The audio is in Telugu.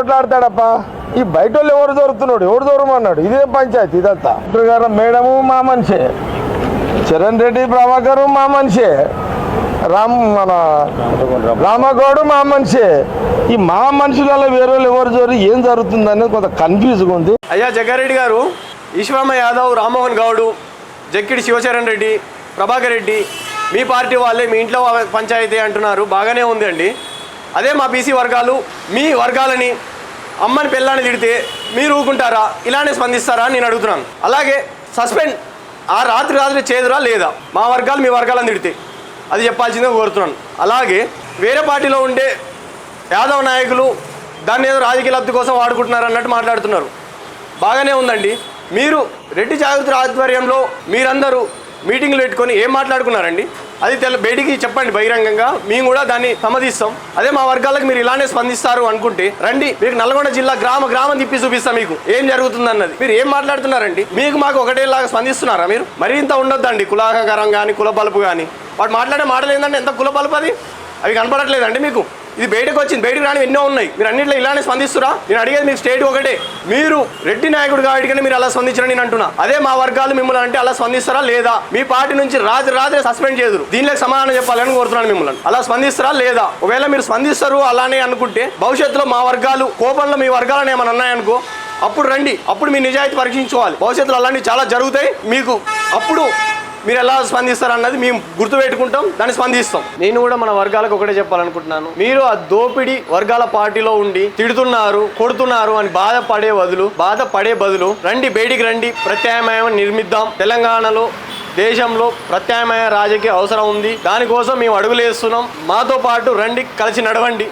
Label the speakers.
Speaker 1: కొట్లాడతాడప్ప ఈ బయట వాళ్ళు ఎవరు దొరుకుతున్నాడు ఎవరు దూరమన్నాడు ఇదేం పంచాయతీ ఇదంతా గారు మేడము మా మనిషే చరణ్ రెడ్డి ప్రభాకర్ మా మనిషే మన రామగౌడ్ మా మనిషే ఈ మా మనుషులలో వేరే వాళ్ళు ఎవరు జోరు ఏం జరుగుతుంది అనేది కొంత కన్ఫ్యూజ్గా ఉంది.
Speaker 2: అయ్యా జగ్గారెడ్డి గారు, ఈశ్వరమ్మ యాదవ్, రామ్మోహన్ గౌడ్, జక్కిడి శివచరణ్ రెడ్డి, ప్రభాకర్ రెడ్డి మీ పార్టీ వాళ్ళే మీ ఇంట్లో పంచాయతీ అంటున్నారు. బాగానే ఉంది అండి. అదే మా బీసీ వర్గాలు మీ వర్గాలని అమ్మని పిల్లాన్ని తిడితే మీరు ఊరుకుంటారా? ఇలానే స్పందిస్తారా అని నేను అడుగుతున్నాను. అలాగే సస్పెండ్ ఆ రాత్రి చేదురా లేదా? మా వర్గాలు మీ వర్గాలను తిడితే అది చెప్పాల్సిందే కోరుతున్నాను. అలాగే వేరే పార్టీలో ఉండే యాదవ్ నాయకులు దాన్ని ఏదో రాజకీయ లబ్ధి కోసం వాడుకుంటున్నారు అన్నట్టు మాట్లాడుతున్నారు. బాగానే ఉందండి. మీరు రెడ్డి జాగృతి ఆధ్వర్యంలో మీరందరూ మీటింగ్లు పెట్టుకొని ఏం మాట్లాడుకున్నారండి? అది బయటికి చెప్పండి బహిరంగంగా, మేము కూడా దాన్ని సమ్మతిస్తాం. అదే మా వర్గాలకు మీరు ఇలానే స్పందిస్తారు అనుకుంటే రండి, మీకు నల్గొండ జిల్లా గ్రామం తిప్పి చూపిస్తాం మీకు ఏం జరుగుతుంది అన్నది. మీరు ఏం మాట్లాడుతున్నారండి? మీకు మాకు ఒకటేలాగా స్పందిస్తున్నారా? మీరు మరీ ఇంత ఉండొద్దండి. కులాహకరం కానీ కుల బలుపు కానీ వాడు మాట్లాడే మాటలు ఏంటంటే ఎంత కుల బలుపు అది అవి కనపడట్లేదండి మీకు. ఇది బయటకు వచ్చింది, బయటకు రాని ఎన్నో ఉన్నాయి. మీరు అన్నింటిలో ఇలానే స్పందిస్తురా? నేను అడిగేది మీకు స్టేట్ ఒకటే, మీరు రెడ్డి నాయకుడు కాబట్టి మీరు అలా స్పందించడం నేను అంటున్నా. అదే మా వర్గాలు మిమ్మల్ని అంటే అలా స్పందిస్తారా లేదా? మీ పార్టీ నుంచి రాత్రి సస్పెండ్ చేయదురు, దీనికి సమాధానం చెప్పాలని కోరుతున్నాను మిమ్మల్ని. అలా స్పందిస్తారా లేదా? ఒకవేళ మీరు స్పందిస్తారు అలానే అనుకుంటే భవిష్యత్తులో మా వర్గాలు కోపంలో మీ వర్గాలను ఏమైనా అన్నాయనుకో అప్పుడు రండి, అప్పుడు మీ నిజాయితీ పరీక్షించుకోవాలి. భవిష్యత్తులో అలాంటివి చాలా జరుగుతాయి మీకు. అప్పుడు మీరు ఎలా స్పందిస్తారన్నది మేము గుర్తుపెట్టుకుంటాం, దాన్ని స్పందిస్తాం. నేను కూడా మన వర్గాలకు ఒకటే చెప్పాలనుకుంటున్నాను. మీరు ఆ దోపిడీ వర్గాల పార్టీలో ఉండి తిడుతున్నారు, కొడుతున్నారు అని బాధపడే బదులు రండి, బయటికి రండి, ప్రత్యామ్నాయం నిర్మిద్దాం. తెలంగాణలో దేశంలో ప్రత్యామ్నాయ రాజకీయ అవసరం ఉంది. దానికోసం మేము అడుగులేస్తున్నాం. మాతో పాటు రండి, కలిసి నడవండి.